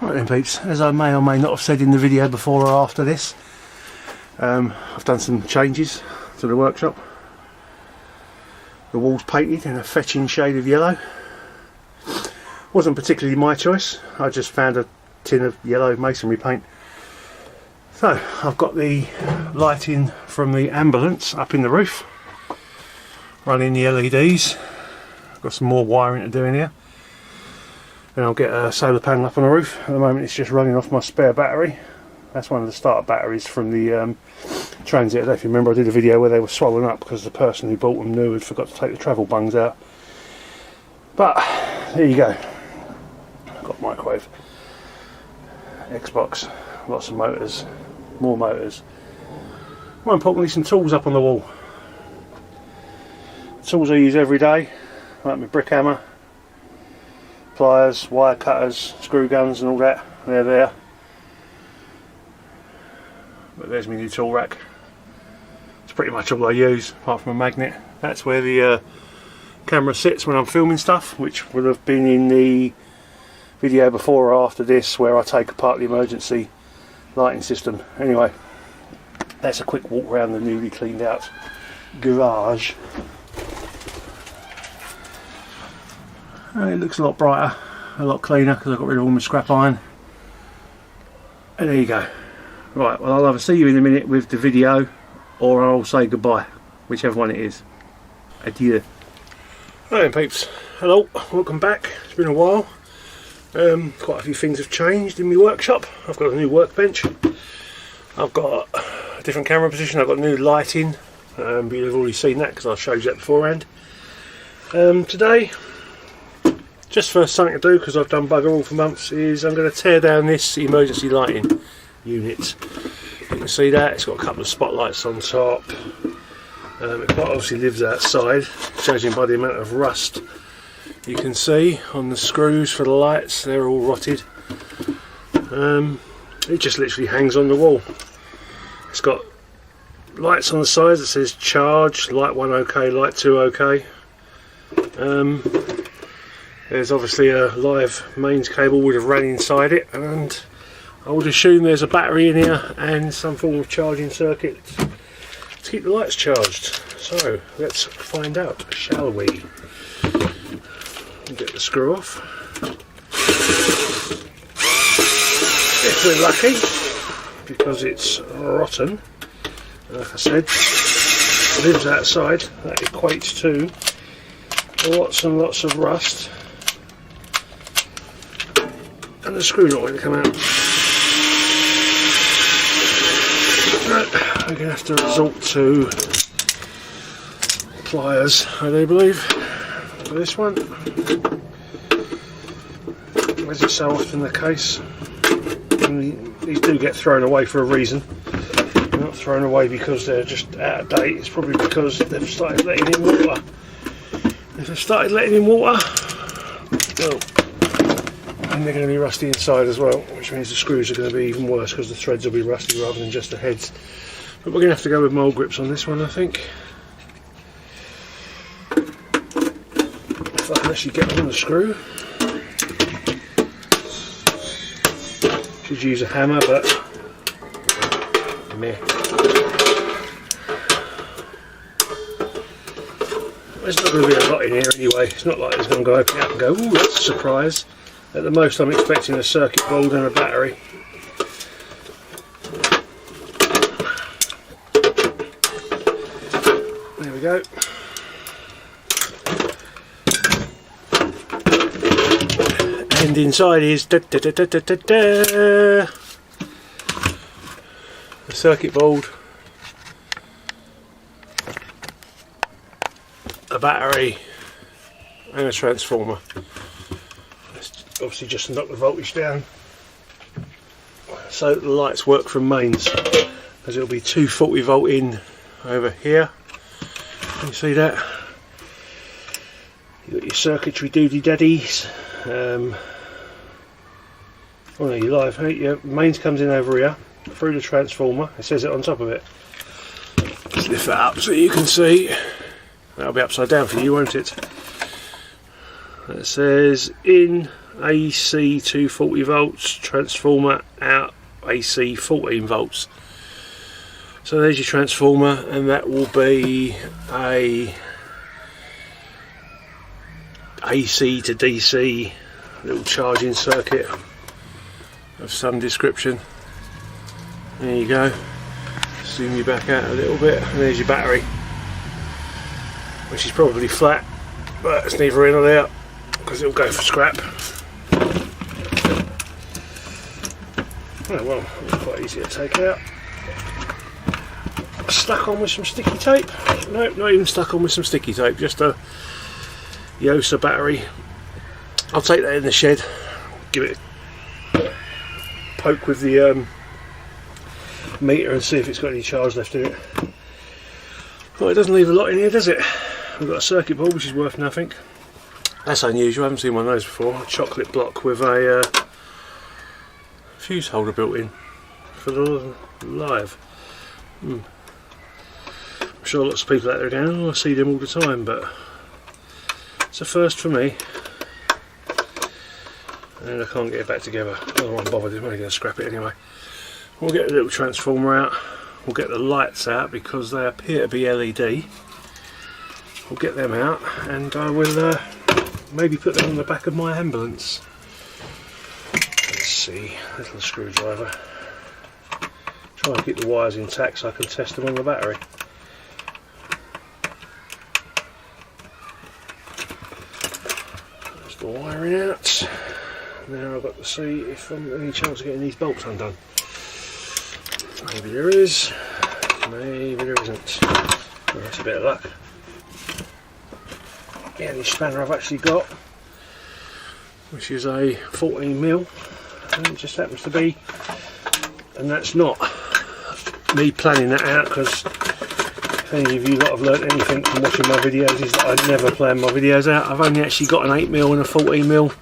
Right then peeps, as I may or may not have said in the video before or after this, I've done some changes to the workshop. The wall's painted in a fetching shade of yellow. Wasn't particularly my choice, I just found a tin of yellow masonry paint. So I've got the lighting from the ambulance up in the roof, running the LEDs. I've got some more wiring to do in here. Then I'll get a solar panel up on the roof. At the moment it's just running off my spare battery. That's one of the starter batteries from the Transit. I don't know if you remember, I did a video where they were swollen up because the person who bought them knew had forgot to take the travel bungs out. But there you go. I've got microwave, Xbox, lots of motors, more motors. More importantly, some tools up on the wall. Tools I use every day, like my brick hammer, pliers, wire cutters, screw guns and all that. They're there. But there's my new tool rack. It's pretty much all I use, apart from a magnet. That's where the camera sits when I'm filming stuff, which will have been in the video before or after this, where I take apart the emergency lighting system. Anyway, that's a quick walk around the newly cleaned out garage. And it looks a lot brighter, a lot cleaner, because I've got rid of all my scrap iron. And there you go. Right, well, I'll either see you in a minute with the video, or I'll say goodbye, whichever one it is. Adieu. Right then peeps, hello, welcome back. It's been a while. Quite a few things have changed in my workshop. I've got a new workbench. I've got a different camera position. I've got new lighting. But you've already seen that because I showed you that beforehand. Today, just for something to do, because I've done bugger all for months, is I'm going to tear down this emergency lighting unit. You can see that it's got a couple of spotlights on top. It quite obviously lives outside, judging by the amount of rust you can see on the screws for the lights. They're all rotted. It just literally hangs on the wall. It's got lights on the sides that says charge, light 1 OK, light 2 OK. There's obviously a live mains cable would have ran inside it, and I would assume there's a battery in here and some form of charging circuit to keep the lights charged. So let's find out, shall we? Get the screw off. If we're lucky, because it's rotten, like I said, lives outside, that equates to lots and lots of rust, and the screw not going to come out. Right, we're going to have to resort to pliers, I do believe, for this one. As is so often the case, and these do get thrown away for a reason. They're not thrown away because they're just out of date. It's probably because they've started letting in water. If they've started letting in water, well, and they're going to be rusty inside as well, which means the screws are going to be even worse because the threads will be rusty rather than just the heads. But we're going to have to go with mould grips on this one, I think. Unless you get on the screw. Should use a hammer, but meh. There's not going to be a lot in here anyway. It's not like it's going to go open up and go, ooh, that's a surprise. At the most I'm expecting a circuit board and a battery. There we go. And inside is the circuit board, a battery and a transformer. Let's obviously just knock the voltage down so the lights work from mains, as it'll be 240 volt in over here. Can you see that? You've got your circuitry doody daddies. Oh no, your live, your mains comes in over here through the transformer. It says it on top of it. Just lift that up so you can see. That'll be upside down for you, won't it? It says in AC 240 volts, transformer out AC 14 volts. So there's your transformer, and that will be a AC to DC little charging circuit of some description. There you go. Zoom you back out a little bit, and there's your battery, which is probably flat, but it's neither in or out because it'll go for scrap. Oh well, it's quite easy to take out. Stuck on with some sticky tape. Nope, not even stuck on with some sticky tape, just a Yosa battery. I'll take that in the shed, give it a poke with the meter and see if it's got any charge left in it. Well, it doesn't leave a lot in here, does it? We've got a circuit board which is worth nothing. That's unusual, I haven't seen one of those before. A chocolate block with a fuse holder built in for the live. I'm sure lots of people out there are going, oh, I see them all the time, but it's a first for me. And I can't get it back together. I don't want to bother, I'm only going to scrap it anyway. We'll get the little transformer out, we'll get the lights out because they appear to be LED. We'll get them out and I will maybe put them on the back of my ambulance. Let's see, little screwdriver. Try and keep the wires intact so I can test them on the battery. There's the wiring out. Now I've got to see if I'm any chance of getting these bolts undone. Maybe there is, maybe there isn't. Well, that's a bit of luck. The only spanner I've actually got, which is a 14mm, and it just happens to be, and that's not me planning that out, because if any of you lot have learnt anything from watching my videos is that I never plan my videos out. I've only actually got an 8mm and a 14mm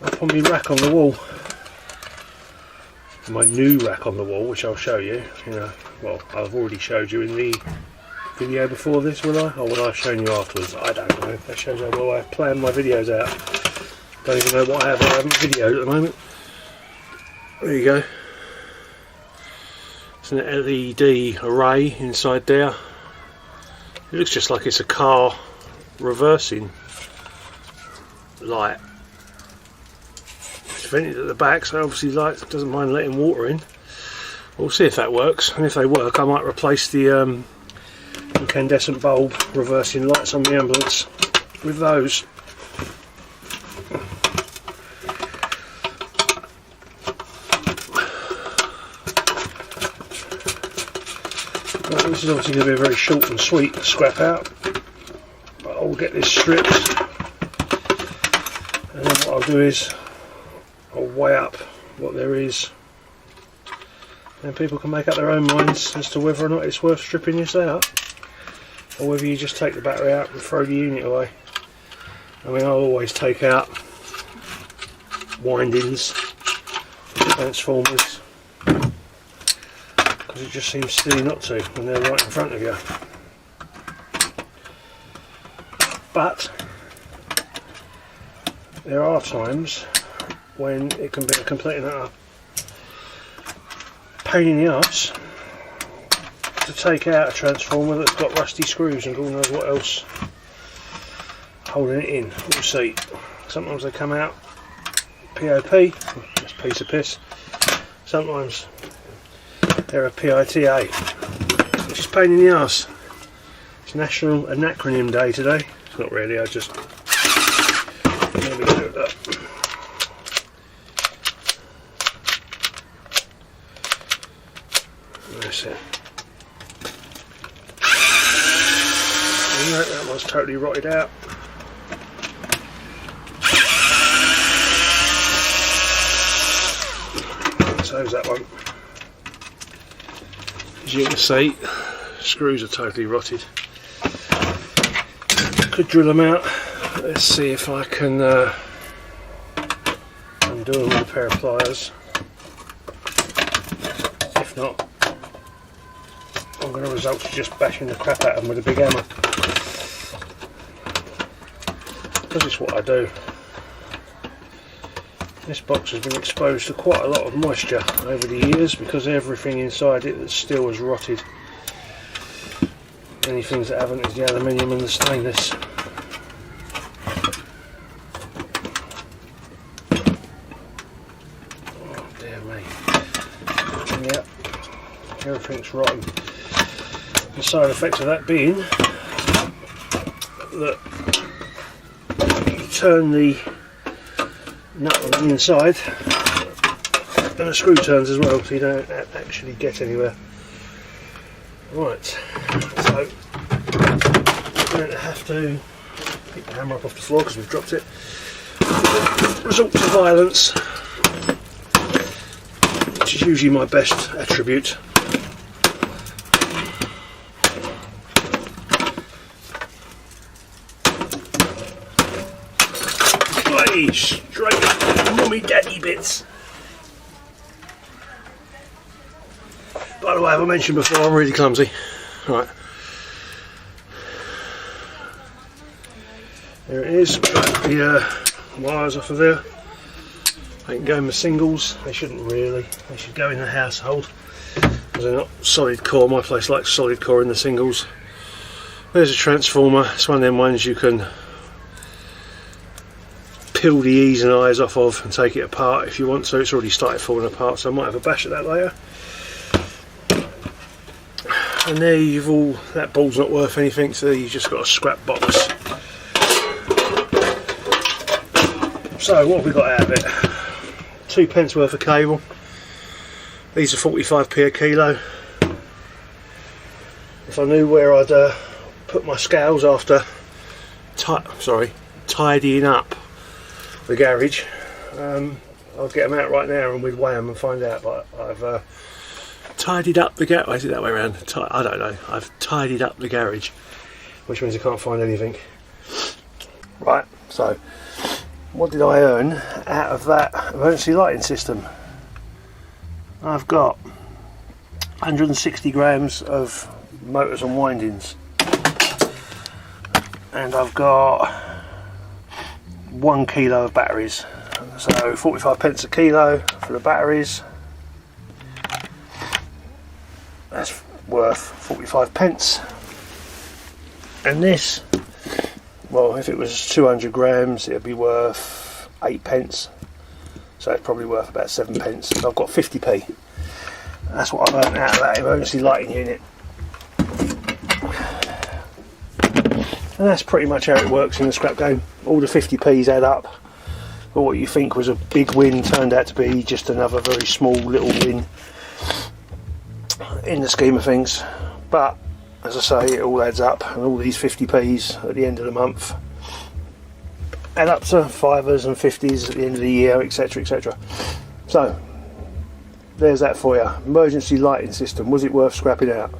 up on my rack on the wall. My new rack on the wall, which I'll show you. Well, I've already showed you in the video before this, will I? Or will I have shown you afterwards? I don't know. That shows how well I've planned my videos out. Don't even know what I haven't videoed at the moment. There you go. It's an LED array inside there. It looks just like it's a car reversing light. It's vented at the back, so obviously light doesn't mind letting water in. We'll see if that works, and if they work I might replace the incandescent bulb reversing lights on the ambulance with those. Well, this is obviously going to be a very short and sweet scrap out, but I'll get this stripped, and then what I'll do is I'll weigh up what there is, and people can make up their own minds as to whether or not it's worth stripping this out, or whether you just take the battery out and throw the unit away. I mean, I'll always take out windings, transformers, because it just seems silly not to when they're right in front of you. But there are times when it can be a complete and utter pain in the arse to take out a transformer that's got rusty screws and God knows what else holding it in. We'll see. Sometimes they come out POP, that's a piece of piss. Sometimes they're a PITA, which is a pain in the arse. It's National Anacronym Day today. It's not really, I just let me do that. That's it. That one's totally rotted out. So's that one. As you can see, screws are totally rotted. Could drill them out. Let's see if I can undo them with a pair of pliers. If not, I'm going to result to just bashing the crap out of them with a big hammer. because it's what I do, this box has been exposed to quite a lot of moisture over the years because everything inside it that's still has rotted. The only things that haven't is the aluminium and the stainless. Oh dear me. Yeah, everything's rotten. The side effects of that being that you turn the nut on the inside and the screw turns as well, so you don't actually get anywhere. Right, so I'm going to have to pick the hammer up off the floor because we've dropped it. Resort to violence, which is usually my best attribute. Straight mummy daddy bits. By the way, as I mentioned before, I'm really clumsy. Right, there it is. Got the wires off of there. They can go in the singles. They shouldn't really. They should go in the household because they're not solid core. My place likes solid core in the singles. There's a transformer. It's one of them ones you can peel the E's and I's off of and take it apart if you want. So it's already started falling apart, so I might have a bash at that later. And there you've all, that ball's not worth anything, so you've just got a scrap box. So what have we got out of it? 2p worth of cable. These are 45p a kilo. If I knew where I'd put my scales after tidying up the garage, I'll get them out right now and we'd weigh them and find out. But I've tidied up the garage. Is it that way around? I don't know. I've tidied up the garage, which means I can't find anything. Right, so what did I earn out of that emergency lighting system? I've got 160 grams of motors and windings, and I've got 1 kilo of batteries, so 45p a kilo for the batteries. That's worth 45p, and this, well, if it was 200 grams it'd be worth 8p, so it's probably worth about 7p. So I've got 50p. That's what I've earned out of that emergency lighting unit. And that's pretty much how it works in the scrap game. All the 50p's add up. But what you think was a big win turned out to be just another very small little win in the scheme of things. But as I say, it all adds up, and all these 50p's at the end of the month add up to 5s and 50s at the end of the year, etc, etc. So there's that for you. Emergency lighting system. Was it worth scrapping out?